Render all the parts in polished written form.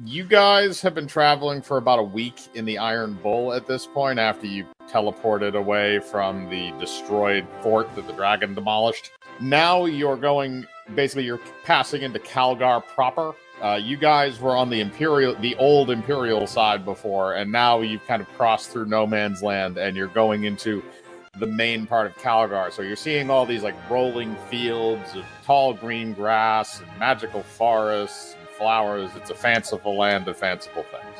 You guys have been traveling for about a week in the Iron Bull at this point after you teleported away from the destroyed fort that the dragon demolished. Now you're passing into Calgar proper. You guys were on the old Imperial side before, and now you've kind of crossed through no man's land and you're going into the main part of Calgar. So you're seeing all these like rolling fields of tall green grass and magical forests and flowers. It's a fanciful land of fanciful things.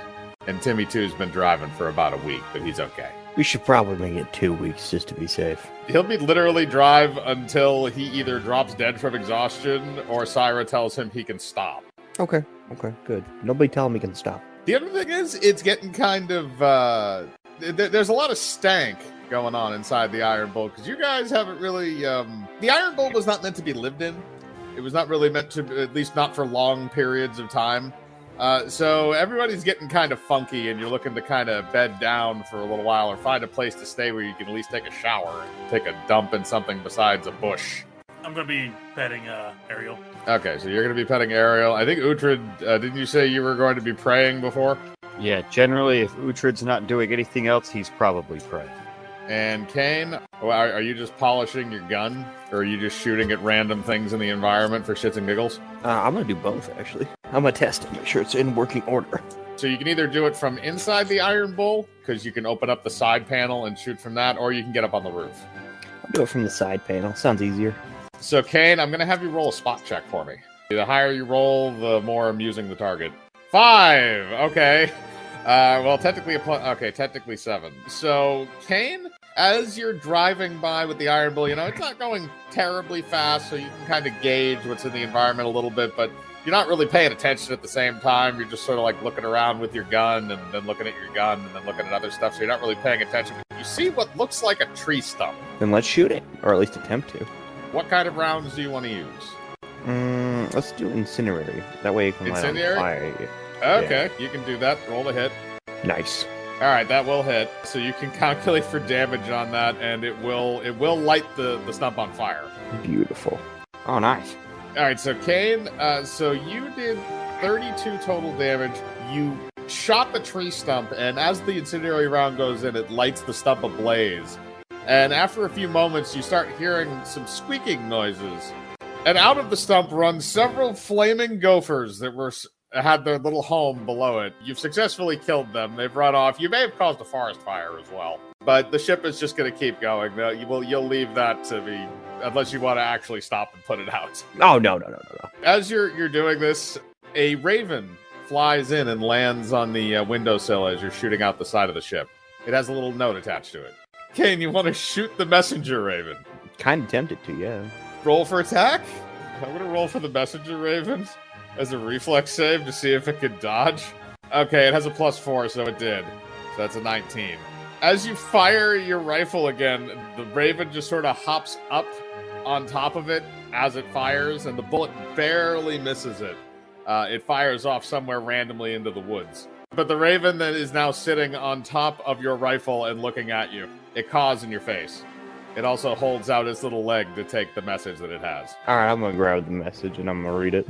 And Timmy 2's been driving for about a week, but he's okay. We should probably make it 2 weeks just to be safe. He'll be literally drive until he either drops dead from exhaustion or Syra tells him he can stop. Okay, good. Nobody tell him he can stop. The other thing is, it's getting kind of, there's a lot of stank going on inside the Iron Bull, because you guys haven't really, the Iron Bull was not meant to be lived in. It was not really meant to, at least not for long periods of time. So everybody's getting kind of funky, and you're looking to kind of bed down for a little while or find a place to stay where you can at least take a shower, take a dump in something besides a bush. I'm going to be petting Ariel. Okay, so you're going to be petting Ariel. I think Uhtred, didn't you say you were going to be praying before? Yeah, generally, if Uhtred's not doing anything else, he's probably praying. And Kane, are you just polishing your gun? Or are you just shooting at random things in the environment for shits and giggles? I'm going to do both, actually. I'm going to test it, make sure it's in working order. So you can either do it from inside the Iron Bull, because you can open up the side panel and shoot from that, or you can get up on the roof. I'll do it from the side panel. Sounds easier. So, Kane, I'm going to have you roll a spot check for me. The higher you roll, the more I'm using the target. 5! Okay. Well, technically, technically 7. So, Kane, as you're driving by with the Iron Bull, it's not going terribly fast, so you can kind of gauge what's in the environment a little bit, but you're not really paying attention at the same time. You're just sort of like looking around with your gun and then looking at your gun and then looking at other stuff, so you're not really paying attention. You see what looks like a tree stump. Then let's shoot it, or at least attempt to. What kind of rounds do you want to use? Let's do incendiary. That way you can light on fire. Okay, you can do that. Roll a hit. Nice. All right, that will hit. So you can calculate for damage on that, and it will light the stump on fire. Beautiful. Oh, nice. All right, so Kane, so you did 32 total damage. You shot the tree stump, and as the incendiary round goes in, it lights the stump ablaze. And after a few moments, you start hearing some squeaking noises. And out of the stump run several flaming gophers that had their little home below it. You've successfully killed them. They've run off. You may have caused a forest fire as well. But the ship is just going to keep going. You'll leave that to be, unless you want to actually stop and put it out. Oh, no. As you're doing this, a raven flies in and lands on the windowsill as you're shooting out the side of the ship. It has a little note attached to it. Kane, you want to shoot the messenger raven? Kind of tempted to, yeah. Roll for attack? I'm going to roll for the messenger raven as a reflex save to see if it could dodge. Okay, it has a +4, so it did. So that's a 19. As you fire your rifle again, the raven just sort of hops up on top of it as it fires, and the bullet barely misses it. It fires off somewhere randomly into the woods. But the raven that is now sitting on top of your rifle and looking at you, it caws in your face. It also holds out its little leg to take the message that it has. All right, I'm going to grab the message and I'm going to read it.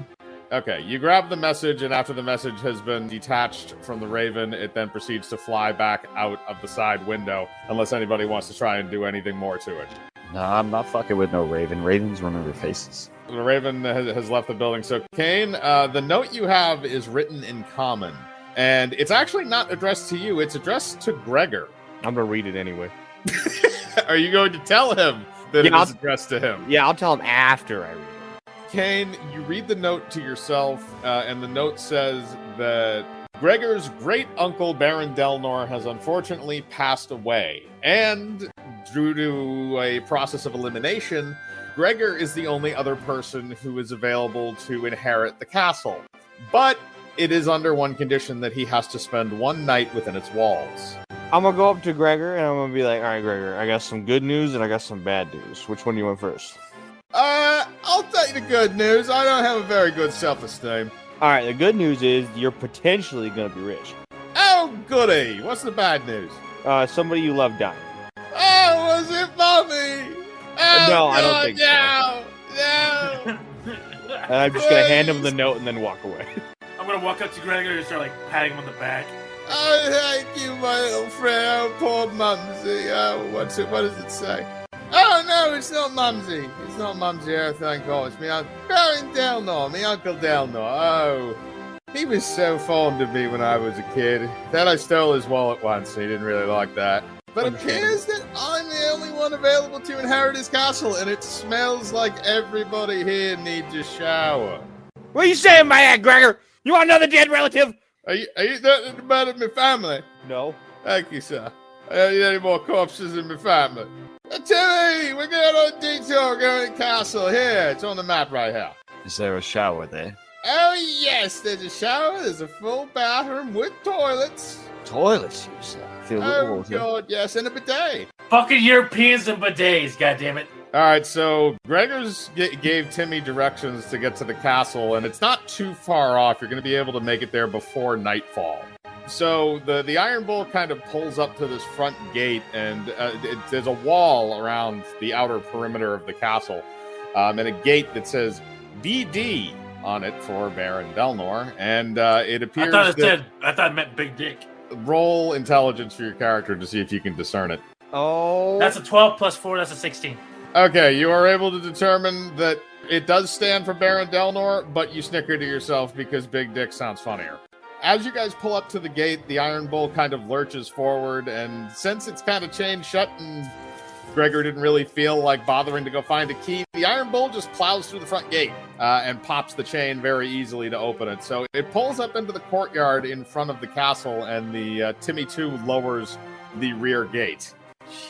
Okay, you grab the message, and after the message has been detached from the raven, it then proceeds to fly back out of the side window, unless anybody wants to try and do anything more to it. No, I'm not fucking with no raven. Ravens remember faces. The raven has left the building. So, Kane, the note you have is written in common, and it's actually not addressed to you. It's addressed to Gregor. I'm going to read it anyway. Are you going to tell him that it is addressed to him? Yeah, I'll tell him after I read it. Kane, you read the note to yourself, and the note says that Gregor's great-uncle, Baron Delnor, has unfortunately passed away. And due to a process of elimination, Gregor is the only other person who is available to inherit the castle. But it is under one condition, that he has to spend one night within its walls. I'm going to go up to Gregor, and I'm going to be like, all right, Gregor, I got some good news and I got some bad news. Which one do you want first? I'll tell you the good news. I don't have a very good self-esteem. All right, the good news is you're potentially going to be rich. Oh, goody. What's the bad news? Somebody you love dying. Oh, was it Mommy? Oh, no, I don't think so. No. And I'm just going to hand him the note and then walk away. I'm gonna walk up to Gregor and start like patting him on the back. Oh, thank you, my little friend. Oh, poor Mumsy. Oh, what does it say? Oh, no, it's not Mumsy. It's not Mumsy. Oh, thank God. It's me uncle. Baron Delnor, me Uncle Delnor. Oh, he was so fond of me when I was a kid. Then I stole his wallet once. He didn't really like that. But it appears that I'm the only one available to inherit his castle, and it smells like everybody here needs a shower. What are you saying, my head, Gregor? You want another dead relative? Are you nothing about my family? No. Thank you, sir. I don't need any more corpses in my family. Timmy, we're going on a detour going to the castle. Here, it's on the map right here. Is there a shower there? Oh, yes, there's a shower, there's a full bathroom with toilets. Toilets, you say? Filled with Oh, water. God, yes, and a bidet. Fucking Europeans and bidets, goddammit. All right, so Gregor's gave Timmy directions to get to the castle, and it's not too far off. You're going to be able to make it there before nightfall. So the Iron Bull kind of pulls up to this front gate, and there's a wall around the outer perimeter of the castle, and a gate that says BD on it for Baron Delnor, and it appears I thought it meant big dick. Roll intelligence for your character to see if you can discern it. Oh. That's a 12 plus 4, that's a 16. Okay, you are able to determine that it does stand for Baron Delnor, but you snicker to yourself because Big Dick sounds funnier. As you guys pull up to the gate, the Iron Bull kind of lurches forward, and since it's kind of chained shut and Gregor didn't really feel like bothering to go find a key, the Iron Bull just plows through the front gate and pops the chain very easily to open it. So it pulls up into the courtyard in front of the castle, and the Timmy 2 lowers the rear gate.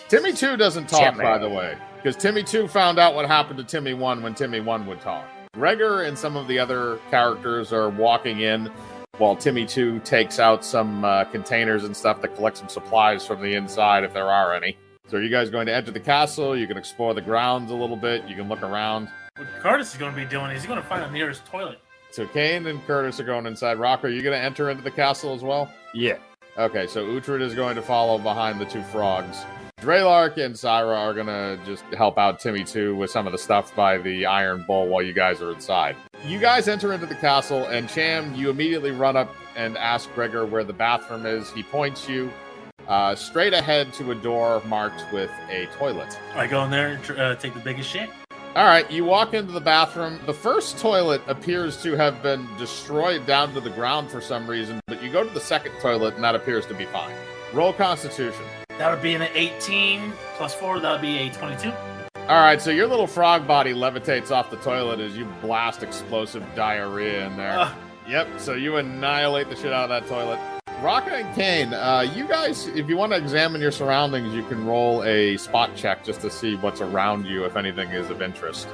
Timmy 2 doesn't talk, by the way, because Timmy 2 found out what happened to Timmy 1 when Timmy 1 would talk. Gregor and some of the other characters are walking in while Timmy 2 takes out some containers and stuff to collect some supplies from the inside, if there are any. So are you guys going to enter the castle? You can explore the grounds a little bit. You can look around. What Curtis is going to be doing is he's going to find the nearest toilet. So Kane and Curtis are going inside. Rock, are you going to enter into the castle as well? Yeah. Okay, so Uhtred is going to follow behind the two frogs. Draylark and Syra are going to just help out Timmy 2 with some of the stuff by the Iron Bull while you guys are inside. You guys enter into the castle, and Cham, you immediately run up and ask Gregor where the bathroom is. He points you straight ahead to a door marked with a toilet. I go in there and take the biggest shit. All right, you walk into the bathroom. The first toilet appears to have been destroyed down to the ground for some reason, but you go to the second toilet, and that appears to be fine. Roll Constitution. That would be an 18 plus 4, that would be a 22. All right, so your little frog body levitates off the toilet as you blast explosive diarrhea in there. Yep, so you annihilate the shit out of that toilet. Raka and Kane, you guys, if you want to examine your surroundings, you can roll a spot check just to see what's around you, if anything is of interest.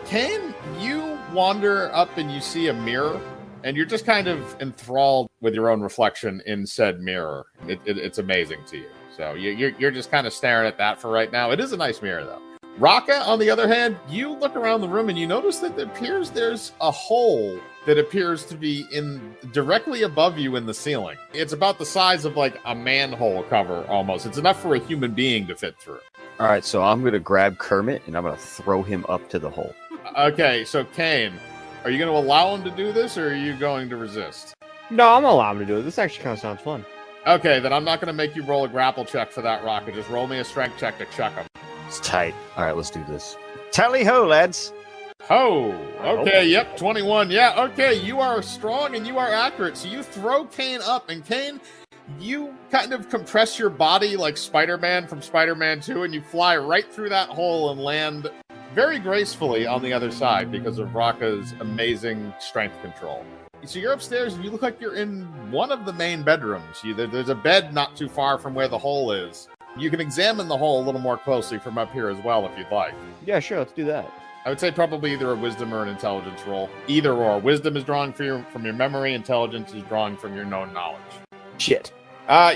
Kane, you wander up and you see a mirror, and you're just kind of enthralled with your own reflection in said mirror. It's amazing to you. So you're just kind of staring at that for right now. It is a nice mirror, though. Raka, on the other hand, you look around the room and you notice that it appears there's a hole that appears to be directly above you in the ceiling. It's about the size of like a manhole cover almost. It's enough for a human being to fit through. All right, so I'm going to grab Kermit and I'm going to throw him up to the hole. Okay, so Kane, are you going to allow him to do this or are you going to resist? No, I'm allowing him to do it. This actually kind of sounds fun. Okay, then I'm not going to make you roll a grapple check for that rocket. Just roll me a strength check to chuck him. It's tight. All right, let's do this. Tally ho, lads. Ho! Okay, yep, 21. Yeah, okay, you are strong and you are accurate. So you throw Kane up, and Kane, you kind of compress your body like Spider-Man from Spider-Man 2, and you fly right through that hole and land very gracefully on the other side because of Raka's amazing strength control. So you're upstairs, and you look like you're in one of the main bedrooms. There's a bed not too far from where the hole is. You can examine the hole a little more closely from up here as well if you'd like. Yeah, sure, let's do that. I would say probably either a wisdom or an intelligence roll. Either or. Wisdom is drawing from your memory. Intelligence is drawing from your known knowledge. Shit.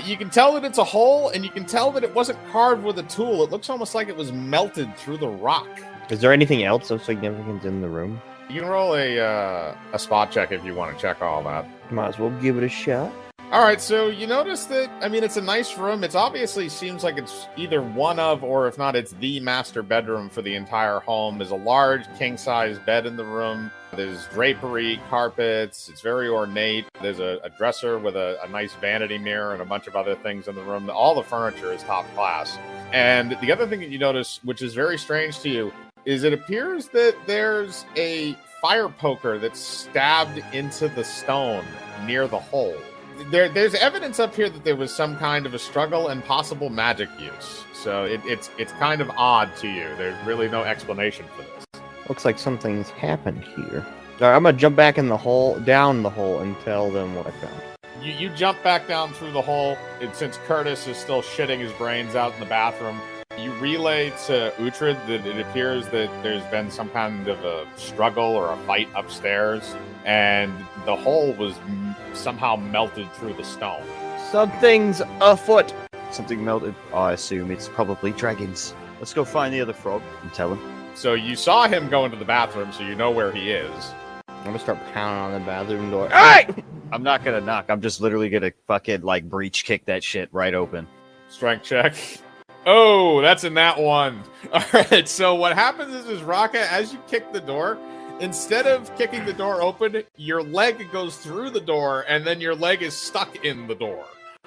You can tell that it's a hole, and you can tell that it wasn't carved with a tool. It looks almost like it was melted through the rock. Is there anything else of significance in the room? You can roll a spot check if you want to check all that. Might as well give it a shot. All All right, so you notice that, I mean, it's a nice room. It's obviously seems like it's either one of, or if not, it's the master bedroom for the entire home. There's a large king-size bed in the room. There's drapery, carpets. It's very ornate. There's a dresser with a nice vanity mirror and a bunch of other things in the room. All the furniture is top class. And the other thing that you notice, which is very strange to you, is it appears that there's a fire poker that's stabbed into the stone near the hole. There's evidence up here that there was some kind of a struggle and possible magic use. So it's kind of odd to you. There's really no explanation for this. Looks like something's happened here. All right, I'm gonna jump back in the hole, down the hole, and tell them what I found. You jump back down through the hole, and since Curtis is still shitting his brains out in the bathroom, you relay to Uhtred that it appears that there's been some kind of a struggle or a fight upstairs, and the hole was somehow melted through the stone. Something's afoot. Something melted. I assume it's probably dragons. Let's go find the other frog and tell him. So you saw him go into the bathroom, so you know where he is. I'm gonna start pounding on the bathroom door. Hey! I'm not gonna knock. I'm just literally gonna fucking like breach kick that shit right open. Strength check. Oh, that's in that one. All right, so what happens is Raka, as you kick the door, instead of kicking the door open, your leg goes through the door, and then your leg is stuck in the door.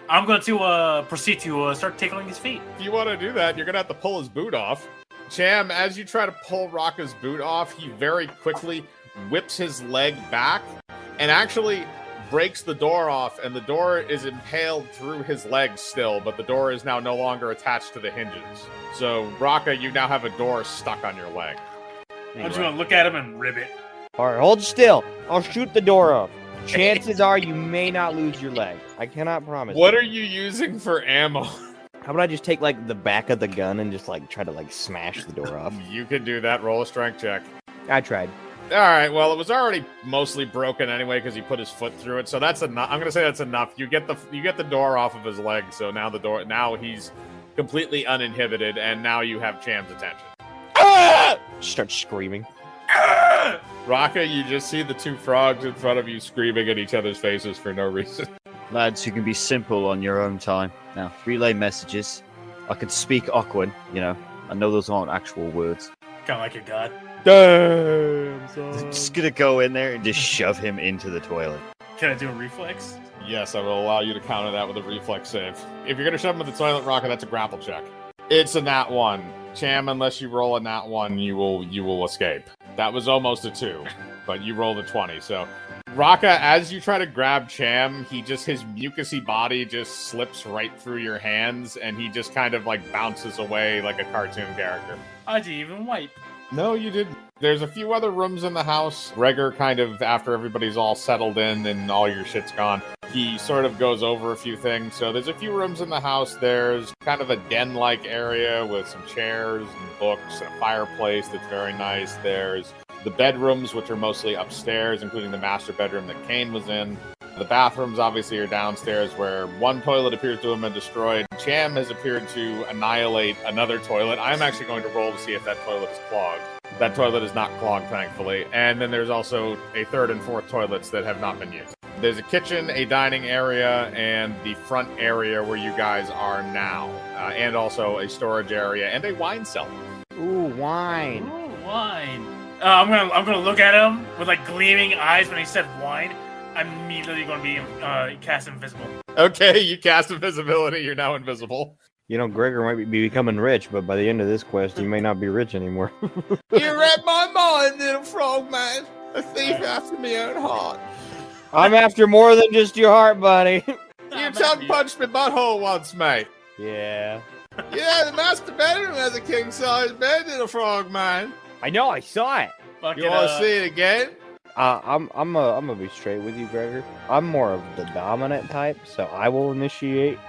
I'm going to proceed to start tickling his feet. If you want to do that, you're going to have to pull his boot off. Cham, as you try to pull Raka's boot off, he very quickly whips his leg back and actually breaks the door off, and the door is impaled through his leg still, but the door is now no longer attached to the hinges. So, Raka, you now have a door stuck on your leg. I'm just going to look at him and rib it. All right, hold still. I'll shoot the door off. Chances are you may not lose your leg. I cannot promise. What are you using for ammo? How about I just take like the back of the gun and just like try to like smash the door off? You can do that. Roll a strength check. I tried. All right, well, it was already mostly broken anyway because he put his foot through it, so that's enough. I'm gonna say that's enough. You get the door off of his leg, so now he's completely uninhibited, and now you have Cham's attention. Ah! Start screaming. Ah! Raka, you just see the two frogs in front of you screaming at each other's faces for no reason. Lads, you can be simple on your own time. Now, relay messages. I can speak awkward, you know. I know those aren't actual words. Kind of like a god. Damn, son. Just gonna go in there and just shove him into the toilet. Can I do a reflex? Yes, I will allow you to counter that with a reflex save. If you're gonna shove him in the toilet, Raka, that's a grapple check. It's a nat 1. Cham, unless you roll a nat 1, you will escape. That was almost a 2, but you rolled a 20, so... Raka, as you try to grab Cham, his mucusy body just slips right through your hands, and he just kind of like bounces away like a cartoon character. I didn't even wipe. No, you didn't. There's a few other rooms in the house. Gregor kind of, after everybody's all settled in and all your shit's gone, he sort of goes over a few things. So there's a few rooms in the house. There's kind of a den-like area with some chairs and books and a fireplace that's very nice. There's the bedrooms, which are mostly upstairs, including the master bedroom that Kane was in. The bathrooms, obviously, are downstairs, where one toilet appears to have been destroyed. Cham has appeared to annihilate another toilet. I'm actually going to roll to see if that toilet is clogged. That toilet is not clogged, thankfully. And then there's also a third and fourth toilets that have not been used. There's a kitchen, a dining area, and the front area where you guys are now. And also a storage area and a wine cellar. Ooh, wine. Ooh, wine. I'm gonna look at him with like gleaming eyes when he said wine. I'm immediately gonna be cast invisible. Okay, you cast invisibility. You're now invisible. You know, Gregor might be becoming rich, but by the end of this quest, he may not be rich anymore. You read my mind, little frog man. A thief after my own heart. I'm after more than just your heart, buddy. You tongue punched my butthole once, mate. Yeah. Yeah, the master bedroom has a king-size bed, little frog man. I know, I saw it. You want to see it again? I'm gonna be straight with you, Gregor. I'm more of the dominant type, so I will initiate.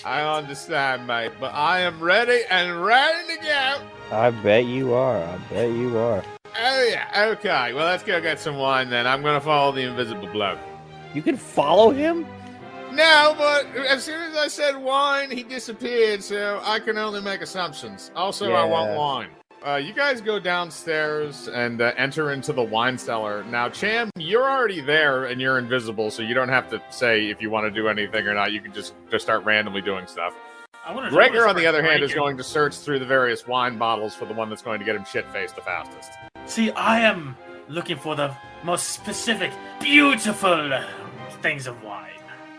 I understand, mate, but I am ready and ready to go. I bet you are. I bet you are. Oh, yeah. Okay. Well, let's go get some wine, then. I'm going to follow the invisible bloke. You can follow him? No, but as soon as I said wine, he disappeared, so I can only make assumptions. Also, I want wine. You guys go downstairs and enter into the wine cellar. Now, Cham, you're already there and you're invisible, so you don't have to say if you want to do anything or not. You can just start randomly doing stuff. Gregor, on the other hand, is going to search through the various wine bottles for the one that's going to get him shit-faced the fastest. See, I am looking for the most specific, beautiful things of wine.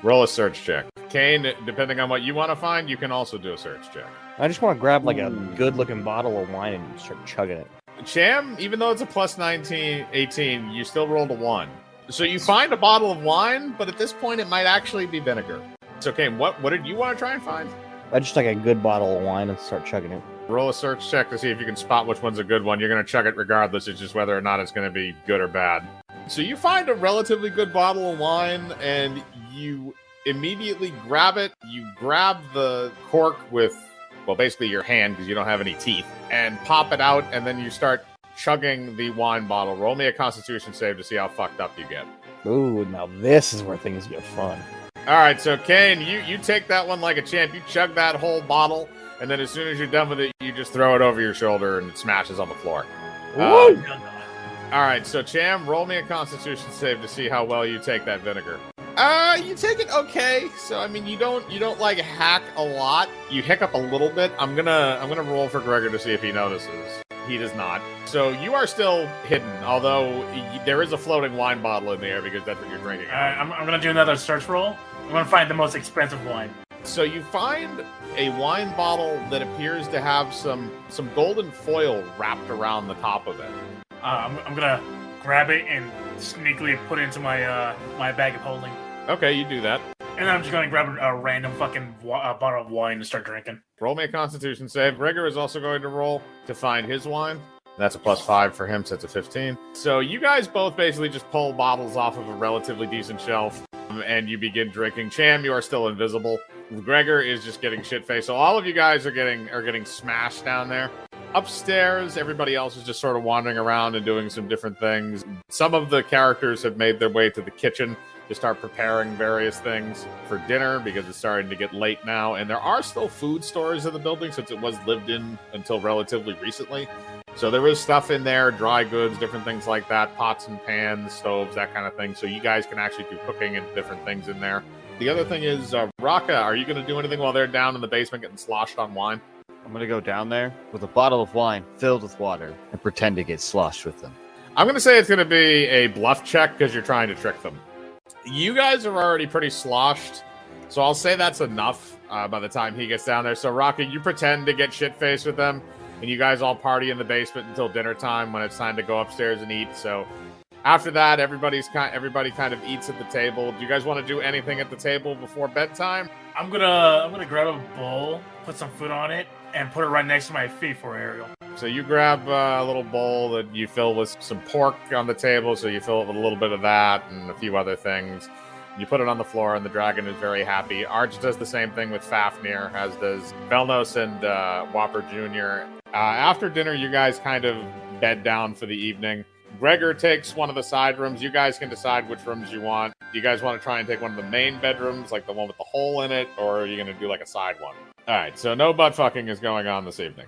Roll a search check. Kane, depending on what you want to find, you can also do a search check. I just want to grab like a good-looking bottle of wine and start chugging it. Cham, even though it's a plus 18, you still rolled a 1. So you find a bottle of wine, but at this point it might actually be vinegar. So Kane, what did you want to try and find? I just like a good bottle of wine and start chugging it. Roll a search check to see if you can spot which one's a good one. You're going to chug it regardless. It's just whether or not it's going to be good or bad. So you find a relatively good bottle of wine, and you immediately grab it. You grab the cork with, well, basically your hand because you don't have any teeth, and pop it out, and then you start chugging the wine bottle. Roll me a Constitution save to see how fucked up you get. Ooh, now this is where things get fun. All right, so Kane, you take that one like a champ. You chug that whole bottle, and then as soon as you're done with it, you just throw it over your shoulder and it smashes on the floor. All right, so Cham, roll me a Constitution save to see how well you take that vinegar. You take it okay. So I mean, you don't like hack a lot. You hiccup a little bit. I'm gonna roll for Gregor to see if he notices. He does not. So you are still hidden, although there is a floating wine bottle in the air because that's what you're drinking. I'm gonna do another search roll. I'm gonna find the most expensive wine. So you find a wine bottle that appears to have some golden foil wrapped around the top of it. I'm gonna grab it and sneakily put it into my my bag of holding. Okay, you do that. And then I'm just gonna grab a random fucking bottle of wine and start drinking. Roll me a Constitution save. Gregor is also going to roll to find his wine. That's a +5 for him, so it's a 15. So you guys both basically just pull bottles off of a relatively decent shelf, and you begin drinking. Cham, you are still invisible. Gregor is just getting shit-faced. So all of you guys are getting smashed down there. Upstairs, everybody else is just sort of wandering around and doing some different things. Some of the characters have made their way to the kitchen to start preparing various things for dinner because it's starting to get late now. And there are still food stores in the building since it was lived in until relatively recently. So there is stuff in there, dry goods, different things like that, pots and pans, stoves, that kind of thing. So you guys can actually do cooking and different things in there. The other thing is, Raka, are you going to do anything while they're down in the basement getting sloshed on wine? I'm going to go down there with a bottle of wine filled with water and pretend to get sloshed with them. I'm going to say it's going to be a bluff check because you're trying to trick them. You guys are already pretty sloshed, so I'll say that's enough by the time he gets down there. So, Raka, you pretend to get shit-faced with them, and you guys all party in the basement until dinner time when it's time to go upstairs and eat. So after that, everybody kind of eats at the table. Do you guys want to do anything at the table before bedtime? I'm gonna grab a bowl, put some food on it, and put it right next to my feet for Ariel. So you grab a little bowl that you fill with some pork on the table. So you fill it with a little bit of that and a few other things. You put it on the floor, and the dragon is very happy. Arch does the same thing with Fafnir, as does Velnos and Whopper Jr. After dinner, you guys kind of bed down for the evening. Gregor takes one of the side rooms. You guys can decide which rooms you want. Do you guys want to try and take one of the main bedrooms, like the one with the hole in it, or are you going to do like a side one? All right, so no butt fucking is going on this evening.